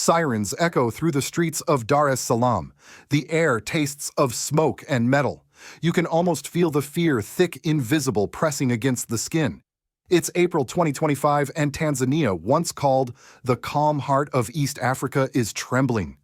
Sirens echo through the streets of Dar es Salaam. The air tastes of smoke and metal. You can almost feel the fear, thick, invisible, pressing against the skin. It's April 2025, and Tanzania, once called the calm heart of East Africa, is trembling.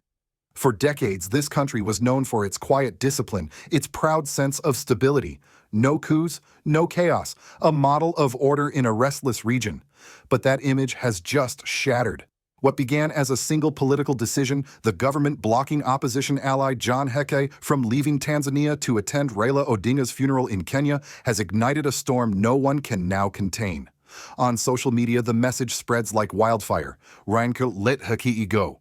For decades, this country was known for its quiet discipline, its proud sense of stability. No coups, no chaos, a model of order in a restless region. But that image has just shattered. What began as a single political decision, the government blocking opposition ally John Heke from leaving Tanzania to attend Raila Odinga's funeral in Kenya, has ignited a storm no one can now contain. On social media, the message spreads like wildfire. Reinke let Heke go.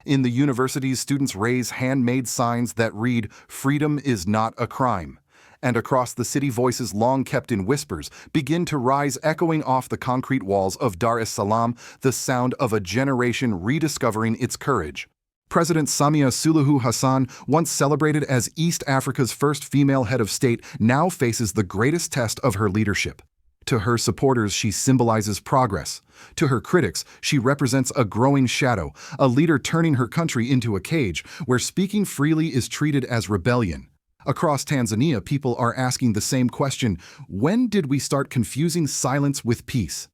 In the universities, students raise handmade signs that read, "Freedom is not a crime." And across the city, voices long kept in whispers begin to rise, echoing off the concrete walls of Dar es Salaam, the sound of a generation rediscovering its courage. President Samia Suluhu Hassan, once celebrated as East Africa's first female head of state, now faces the greatest test of her leadership. To her supporters, she symbolizes progress. To her critics, she represents a growing shadow, a leader turning her country into a cage where speaking freely is treated as rebellion. Across Tanzania, people are asking the same question: when did we start confusing silence with peace?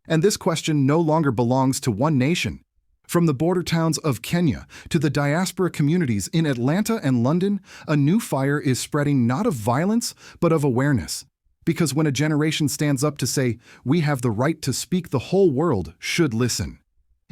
And this question no longer belongs to one nation. From the border towns of Kenya to the diaspora communities in Atlanta and London, a new fire is spreading, not of violence, but of awareness. Because when a generation stands up to say, "We have the right to speak," the whole world should listen.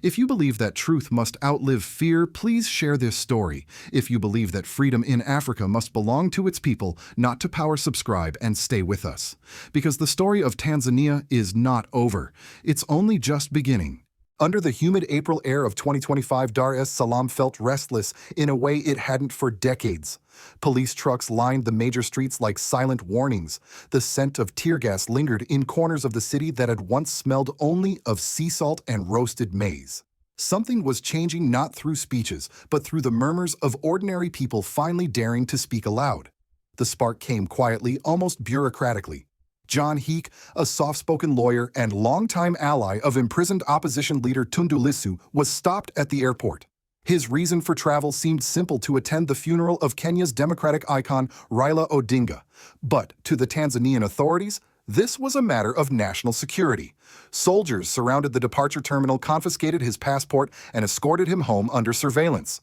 If you believe that truth must outlive fear, please share this story. If you believe that freedom in Africa must belong to its people, not to power, subscribe and stay with us. Because the story of Tanzania is not over. It's only just beginning. Under the humid April air of 2025, Dar es Salaam felt restless in a way it hadn't for decades. Police trucks lined the major streets like silent warnings. The scent of tear gas lingered in corners of the city that had once smelled only of sea salt and roasted maize. Something was changing, not through speeches, but through the murmurs of ordinary people finally daring to speak aloud. The spark came quietly, almost bureaucratically. John Heke, a soft-spoken lawyer and longtime ally of imprisoned opposition leader Tundu Lissu, was stopped at the airport. His reason for travel seemed simple: to attend the funeral of Kenya's democratic icon Raila Odinga. But to the Tanzanian authorities, this was a matter of national security. Soldiers surrounded the departure terminal, confiscated his passport, and escorted him home under surveillance.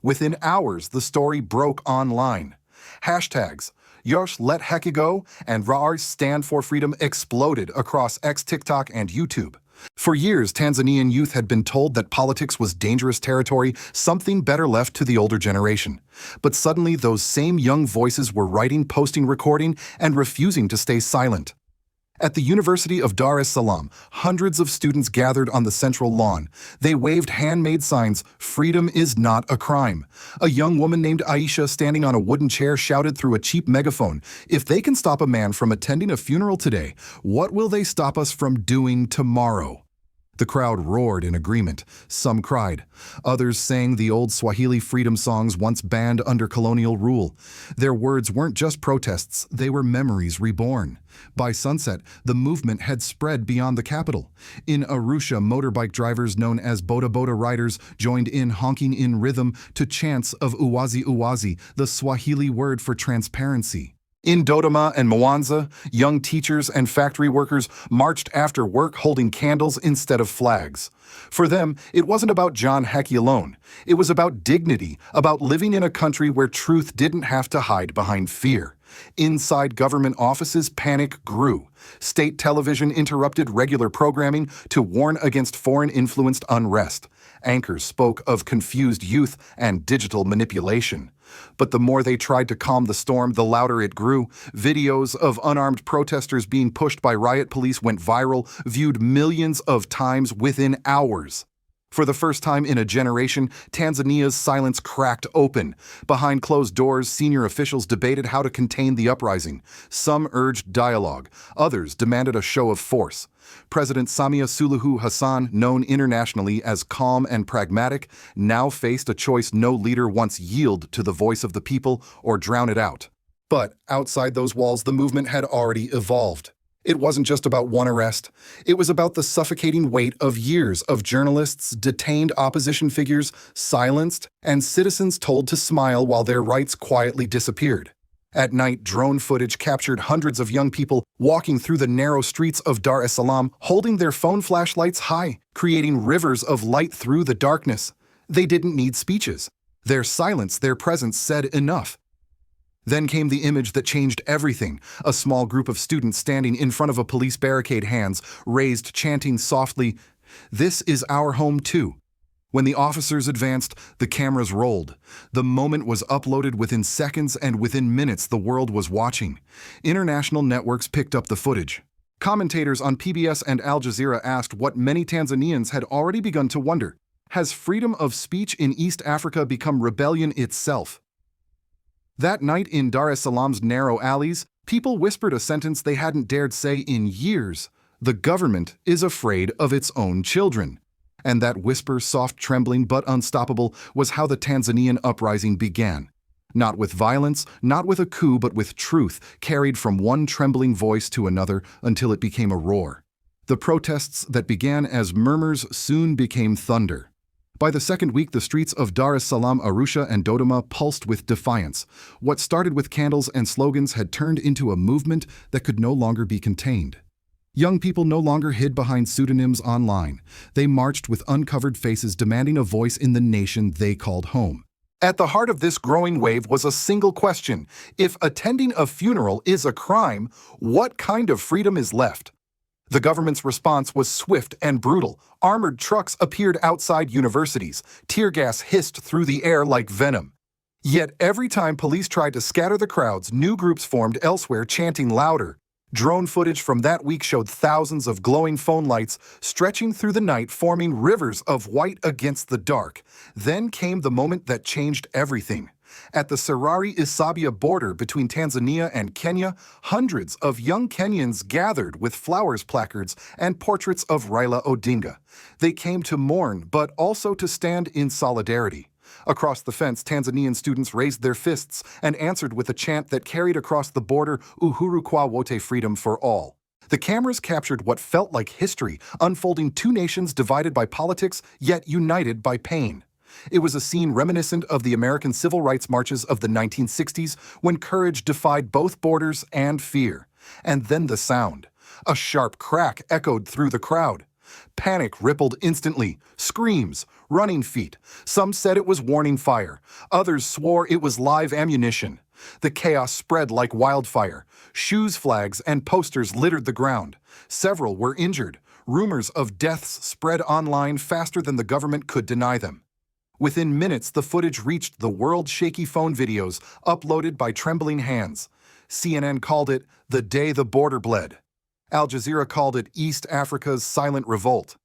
Within hours, the story broke online. Hashtags Yosh let Heke go and Traore stand for freedom exploded across X, TikTok, and YouTube. For years, Tanzanian youth had been told that politics was dangerous territory, something better left to the older generation. But suddenly, those same young voices were writing, posting, recording, and refusing to stay silent. At the University of Dar es Salaam, hundreds of students gathered on the central lawn. They waved handmade signs, "Freedom is not a crime." A young woman named Aisha, standing on a wooden chair, shouted through a cheap megaphone, "If they can stop a man from attending a funeral today, what will they stop us from doing tomorrow?" The crowd roared in agreement. Some cried. Others sang the old Swahili freedom songs once banned under colonial rule. Their words weren't just protests, they were memories reborn. By sunset, the movement had spread beyond the capital. In Arusha, motorbike drivers known as boda boda riders joined in, honking in rhythm to chants of uwazi uwazi, the Swahili word for transparency. In Dodoma and Mwanza, young teachers and factory workers marched after work, holding candles instead of flags. For them, it wasn't about John Heke alone. It was about dignity, about living in a country where truth didn't have to hide behind fear. Inside government offices, panic grew. State television interrupted regular programming to warn against foreign-influenced unrest. Anchors spoke of confused youth and digital manipulation. But the more they tried to calm the storm, the louder it grew. Videos of unarmed protesters being pushed by riot police went viral, viewed millions of times within hours. For the first time in a generation, Tanzania's silence cracked open. Behind closed doors, senior officials debated how to contain the uprising. Some urged dialogue, others demanded a show of force. President Samia Suluhu Hassan, known internationally as calm and pragmatic, now faced a choice: no leader once yield to the voice of the people or drown it out. But outside those walls, the movement had already evolved. It wasn't just about one arrest. It was about the suffocating weight of years of journalists, detained opposition figures, silenced, and citizens told to smile while their rights quietly disappeared. At night, drone footage captured hundreds of young people walking through the narrow streets of Dar es Salaam, holding their phone flashlights high, creating rivers of light through the darkness. They didn't need speeches. Their silence, their presence said enough. Then came the image that changed everything. A small group of students standing in front of a police barricade, hands raised, chanting softly, "This is our home too." When the officers advanced, the cameras rolled. The moment was uploaded within seconds, and within minutes the world was watching. International networks picked up the footage. Commentators on PBS and Al Jazeera asked what many Tanzanians had already begun to wonder. Has freedom of speech in East Africa become rebellion itself? That night in Dar es Salaam's narrow alleys, people whispered a sentence they hadn't dared say in years. The government is afraid of its own children. And that whisper, soft, trembling, but unstoppable, was how the Tanzanian uprising began. Not with violence, not with a coup, but with truth, carried from one trembling voice to another until it became a roar. The protests that began as murmurs soon became thunder. By the second week, the streets of Dar es Salaam, Arusha, and Dodoma pulsed with defiance. What started with candles and slogans had turned into a movement that could no longer be contained. Young people no longer hid behind pseudonyms online. They marched with uncovered faces, demanding a voice in the nation they called home. At the heart of this growing wave was a single question. If attending a funeral is a crime, what kind of freedom is left? The government's response was swift and brutal. Armored trucks appeared outside universities. Tear gas hissed through the air like venom. Yet every time police tried to scatter the crowds, new groups formed elsewhere, chanting louder. Drone footage from that week showed thousands of glowing phone lights stretching through the night, forming rivers of white against the dark. Then came the moment that changed everything. At the Sirari-Isabia border between Tanzania and Kenya, hundreds of young Kenyans gathered with flowers, placards, and portraits of Raila Odinga. They came to mourn, but also to stand in solidarity. Across the fence, Tanzanian students raised their fists and answered with a chant that carried across the border, Uhuru wote, freedom for all. The cameras captured what felt like history, unfolding two nations divided by politics, yet united by pain. It was a scene reminiscent of the American civil rights marches of the 1960s, when courage defied both borders and fear. And then the sound. A sharp crack echoed through the crowd. Panic rippled instantly. Screams, running feet. Some said it was warning fire. Others swore it was live ammunition. The chaos spread like wildfire. Shoes flags and posters littered the ground. Several were injured. Rumors of deaths spread online faster than the government could deny them. Within minutes, the footage reached the world. Shaky phone videos uploaded by trembling hands. CNN called it the day the border bled. Al Jazeera called it East Africa's silent revolt.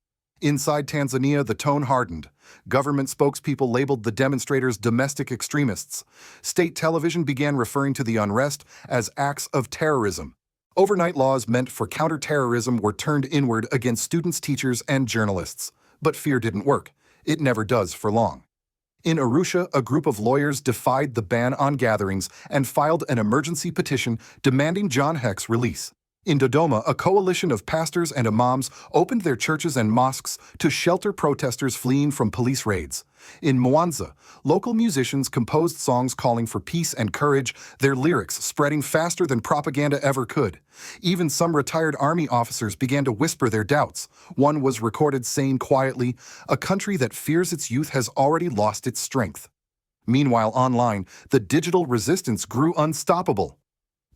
Inside Tanzania, the tone hardened. Government spokespeople labeled the demonstrators domestic extremists. State television began referring to the unrest as acts of terrorism. Overnight laws meant for counterterrorism were turned inward against students, teachers, and journalists. But fear didn't work. It never does for long. In Arusha, a group of lawyers defied the ban on gatherings and filed an emergency petition demanding John Heke's release. In Dodoma, a coalition of pastors and imams opened their churches and mosques to shelter protesters fleeing from police raids. In Mwanza, local musicians composed songs calling for peace and courage, their lyrics spreading faster than propaganda ever could. Even some retired army officers began to whisper their doubts. One was recorded saying quietly, "A country that fears its youth has already lost its strength." Meanwhile, online, the digital resistance grew unstoppable.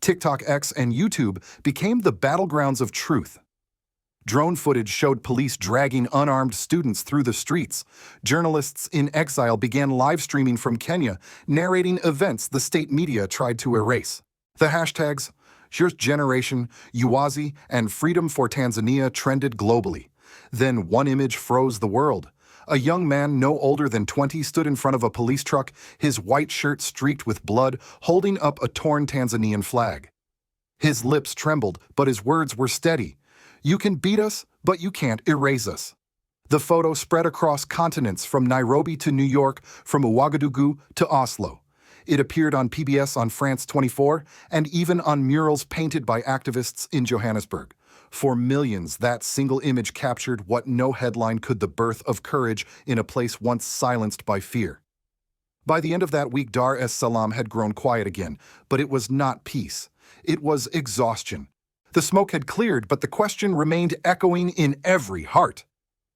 TikTok, X, and YouTube became the battlegrounds of truth. Drone footage showed police dragging unarmed students through the streets. Journalists in exile began live streaming from Kenya, narrating events the state media tried to erase. The hashtags Your Generation, Uwazi, and Freedom for Tanzania trended globally. Then one image froze the world. A young man no older than 20 stood in front of a police truck, his white shirt streaked with blood, holding up a torn Tanzanian flag. His lips trembled, but his words were steady. "You can beat us, but you can't erase us." The photo spread across continents, from Nairobi to New York, from Ouagadougou to Oslo. It appeared on PBS on France 24 and even on murals painted by activists in Johannesburg. For millions, that single image captured what no headline could: the birth of courage in a place once silenced by fear. By the end of that week, Dar es Salaam had grown quiet again, but it was not peace. It was exhaustion. The smoke had cleared, but the question remained echoing in every heart.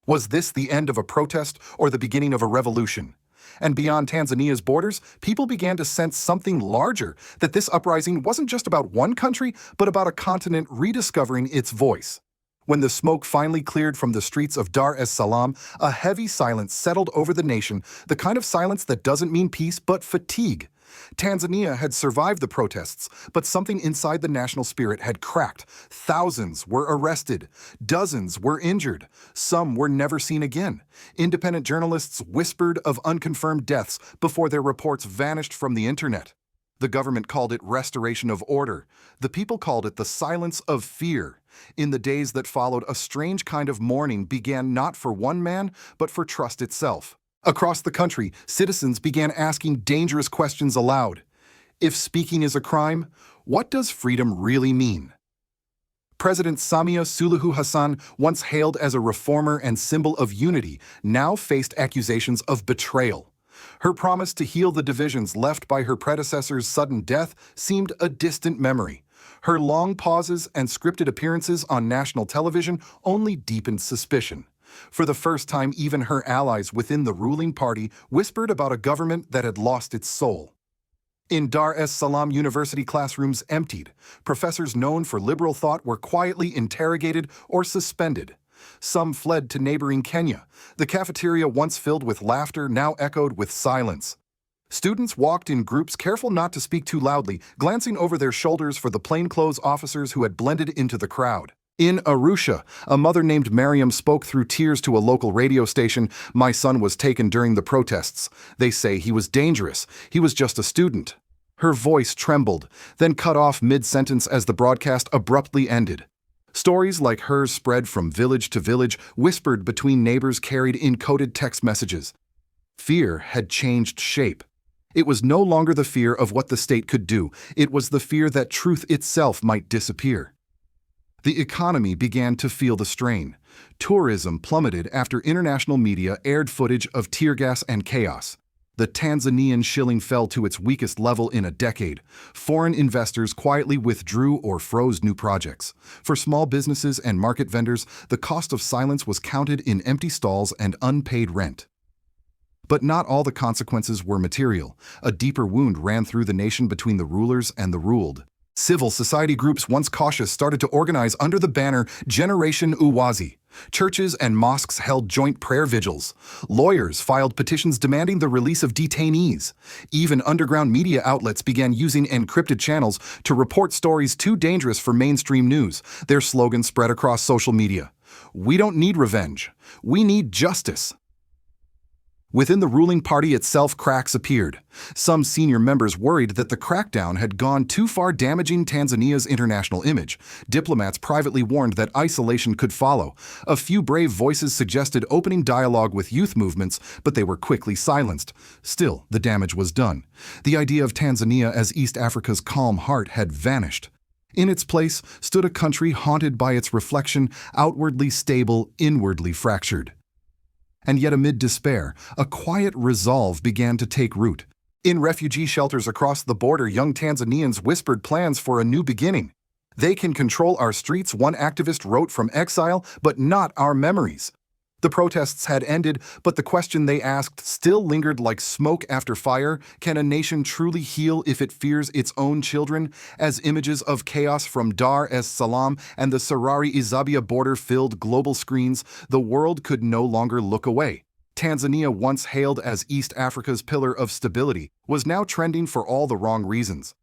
Was this the end of a protest or the beginning of a revolution? And beyond Tanzania's borders, people began to sense something larger, that this uprising wasn't just about one country, but about a continent rediscovering its voice. When the smoke finally cleared from the streets of Dar es Salaam, a heavy silence settled over the nation, the kind of silence that doesn't mean peace but fatigue. Tanzania had survived the protests, but something inside the national spirit had cracked. Thousands were arrested. Dozens were injured. Some were never seen again. Independent journalists whispered of unconfirmed deaths before their reports vanished from the internet. The government called it restoration of order. The people called it the silence of fear. In the days that followed, a strange kind of mourning began, not for one man, but for trust itself. Across the country, citizens began asking dangerous questions aloud. If speaking is a crime, what does freedom really mean? President Samia Suluhu Hassan, once hailed as a reformer and symbol of unity, now faced accusations of betrayal. Her promise to heal the divisions left by her predecessor's sudden death seemed a distant memory. Her long pauses and scripted appearances on national television only deepened suspicion. For the first time, even her allies within the ruling party whispered about a government that had lost its soul. In Dar es Salaam, university classrooms emptied. Professors known for liberal thought were quietly interrogated or suspended. Some fled to neighboring Kenya. The cafeteria, once filled with laughter, now echoed with silence. Students walked in groups, careful not to speak too loudly, glancing over their shoulders for the plainclothes officers who had blended into the crowd. In Arusha, a mother named Mariam spoke through tears to a local radio station. "My son was taken during the protests. They say he was dangerous. He was just a student." Her voice trembled, then cut off mid-sentence as the broadcast abruptly ended. Stories like hers spread from village to village, whispered between neighbors, carried in coded text messages. Fear had changed shape. It was no longer the fear of what the state could do. It was the fear that truth itself might disappear. The economy began to feel the strain. Tourism plummeted after international media aired footage of tear gas and chaos. The Tanzanian shilling fell to its weakest level in a decade. Foreign investors quietly withdrew or froze new projects. For small businesses and market vendors, the cost of silence was counted in empty stalls and unpaid rent. But not all the consequences were material. A deeper wound ran through the nation between the rulers and the ruled. Civil society groups, once cautious, started to organize under the banner Generation Uwazi. Churches and mosques held joint prayer vigils. Lawyers filed petitions demanding the release of detainees. Even underground media outlets began using encrypted channels to report stories too dangerous for mainstream news. Their slogan spread across social media: "We don't need revenge. We need justice." Within the ruling party itself, cracks appeared. Some senior members worried that the crackdown had gone too far, damaging Tanzania's international image. Diplomats privately warned that isolation could follow. A few brave voices suggested opening dialogue with youth movements, but they were quickly silenced. Still, the damage was done. The idea of Tanzania as East Africa's calm heart had vanished. In its place stood a country haunted by its reflection, outwardly stable, inwardly fractured. And yet amid despair, a quiet resolve began to take root. In refugee shelters across the border, young Tanzanians whispered plans for a new beginning. "They can control our streets," one activist wrote from exile, "but not our memories." The protests had ended, but the question they asked still lingered like smoke after fire. Can a nation truly heal if it fears its own children? As images of chaos from Dar es Salaam and the Sarari-Izabia border filled global screens, the world could no longer look away. Tanzania, once hailed as East Africa's pillar of stability, was now trending for all the wrong reasons.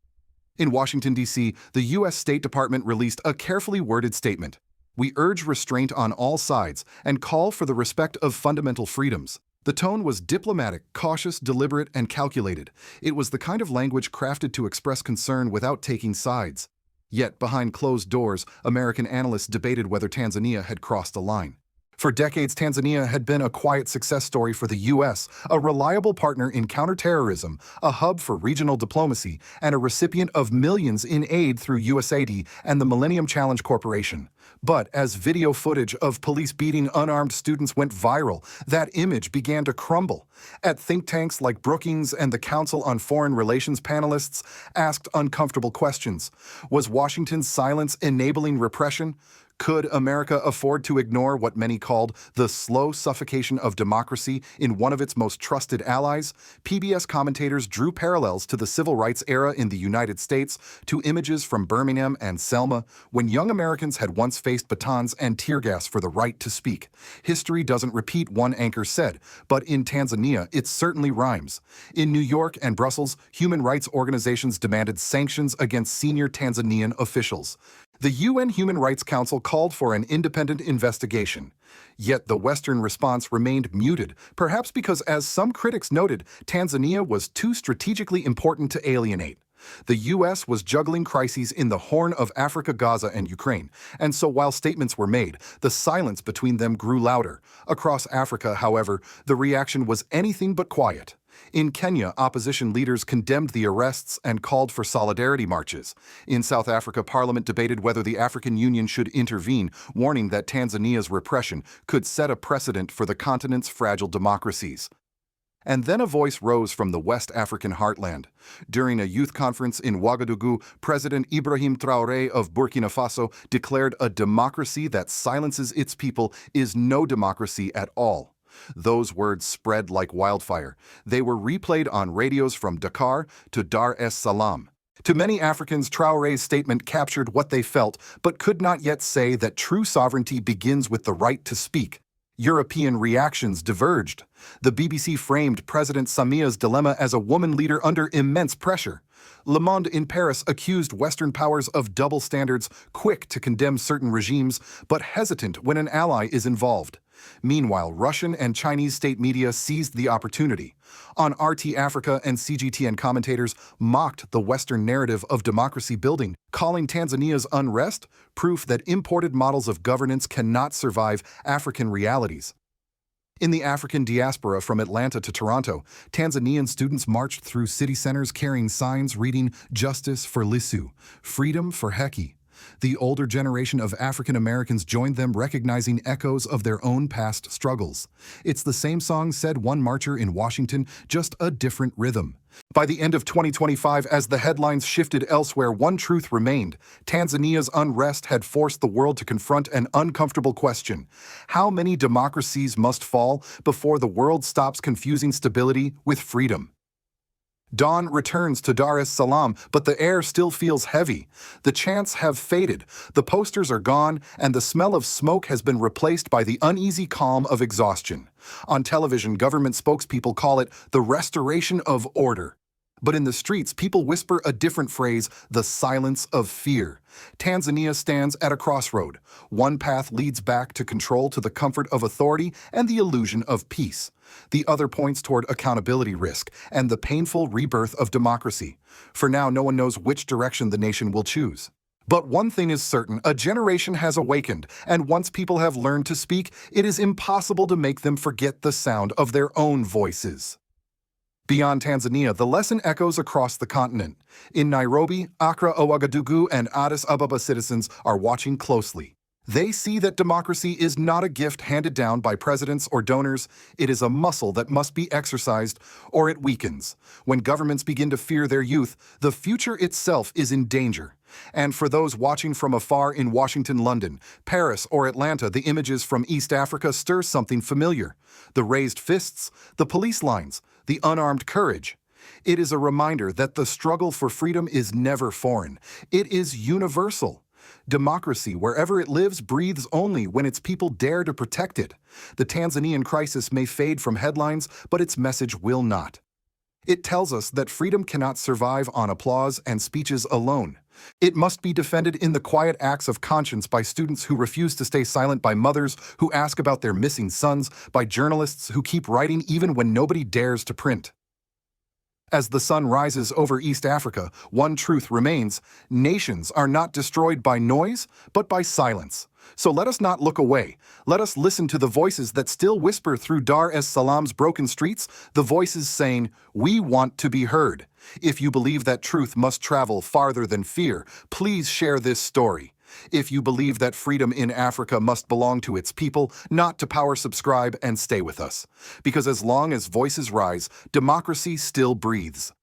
In Washington, D.C., the U.S. State Department released a carefully worded statement. "We urge restraint on all sides and call for the respect of fundamental freedoms." The tone was diplomatic, cautious, deliberate, and calculated. It was the kind of language crafted to express concern without taking sides. Yet, behind closed doors, American analysts debated whether Tanzania had crossed a line. For decades, Tanzania had been a quiet success story for the U.S., a reliable partner in counterterrorism, a hub for regional diplomacy, and a recipient of millions in aid through USAID and the Millennium Challenge Corporation. But as video footage of police beating unarmed students went viral, that image began to crumble. At think tanks like Brookings and the Council on Foreign Relations, panelists asked uncomfortable questions. Was Washington's silence enabling repression? Could America afford to ignore what many called the slow suffocation of democracy in one of its most trusted allies? PBS commentators drew parallels to the civil rights era in the United States, to images from Birmingham and Selma, when young Americans had once faced batons and tear gas for the right to speak. History doesn't repeat, one anchor said, but in Tanzania, it certainly rhymes. In New York and Brussels, human rights organizations demanded sanctions against senior Tanzanian officials. The UN Human Rights Council called for an independent investigation. Yet the Western response remained muted, perhaps because, as some critics noted, Tanzania was too strategically important to alienate. The U.S. was juggling crises in the Horn of Africa, Gaza, and Ukraine, and so while statements were made, the silence between them grew louder. Across Africa, however, the reaction was anything but quiet. In Kenya, opposition leaders condemned the arrests and called for solidarity marches. In South Africa, Parliament debated whether the African Union should intervene, warning that Tanzania's repression could set a precedent for the continent's fragile democracies. And then a voice rose from the West African heartland. During a youth conference in Ouagadougou, President Ibrahim Traore of Burkina Faso declared a democracy that silences its people is no democracy at all. Those words spread like wildfire. They were replayed on radios from Dakar to Dar es Salaam. To many Africans, Traore's statement captured what they felt, but could not yet say that true sovereignty begins with the right to speak. European reactions diverged. The BBC framed President Samia's dilemma as a woman leader under immense pressure. Le Monde in Paris accused Western powers of double standards, quick to condemn certain regimes, but hesitant when an ally is involved. Meanwhile, Russian and Chinese state media seized the opportunity. On RT Africa and CGTN, commentators mocked the Western narrative of democracy building, calling Tanzania's unrest proof that imported models of governance cannot survive African realities. In the African diaspora from Atlanta to Toronto, Tanzanian students marched through city centers carrying signs reading "Justice for Lissu, Freedom for Heke." The older generation of African Americans joined them, recognizing echoes of their own past struggles. It's the same song, said one marcher in Washington, just a different rhythm. By the end of 2025, as the headlines shifted elsewhere, one truth remained. Tanzania's unrest had forced the world to confront an uncomfortable question. How many democracies must fall before the world stops confusing stability with freedom? Dawn returns to Dar es Salaam, but the air still feels heavy. The chants have faded, the posters are gone, and the smell of smoke has been replaced by the uneasy calm of exhaustion. On television, government spokespeople call it the restoration of order. But in the streets, people whisper a different phrase, the silence of fear. Tanzania stands at a crossroad. One path leads back to control, to the comfort of authority and the illusion of peace. The other points toward accountability risk and the painful rebirth of democracy. For now, no one knows which direction the nation will choose. But one thing is certain, a generation has awakened, and once people have learned to speak, it is impossible to make them forget the sound of their own voices. Beyond Tanzania, the lesson echoes across the continent. In Nairobi, Accra, Ouagadougou, and Addis Ababa, citizens are watching closely. They see that democracy is not a gift handed down by presidents or donors. It is a muscle that must be exercised, or it weakens. When governments begin to fear their youth, the future itself is in danger. And for those watching from afar in Washington, London, Paris, or Atlanta, the images from East Africa stir something familiar. The raised fists, the police lines, the unarmed courage. It is a reminder that the struggle for freedom is never foreign. It is universal. Democracy, wherever it lives, breathes only when its people dare to protect it. The Tanzanian crisis may fade from headlines, but its message will not. It tells us that freedom cannot survive on applause and speeches alone. It must be defended in the quiet acts of conscience, by students who refuse to stay silent, by mothers who ask about their missing sons, by journalists who keep writing even when nobody dares to print. As the sun rises over East Africa, one truth remains: nations are not destroyed by noise, but by silence. So let us not look away. Let us listen to the voices that still whisper through Dar es Salaam's broken streets, the voices saying, "We want to be heard." If you believe that truth must travel farther than fear, please share this story. If you believe that freedom in Africa must belong to its people, not to power, subscribe and stay with us. Because as long as voices rise, democracy still breathes.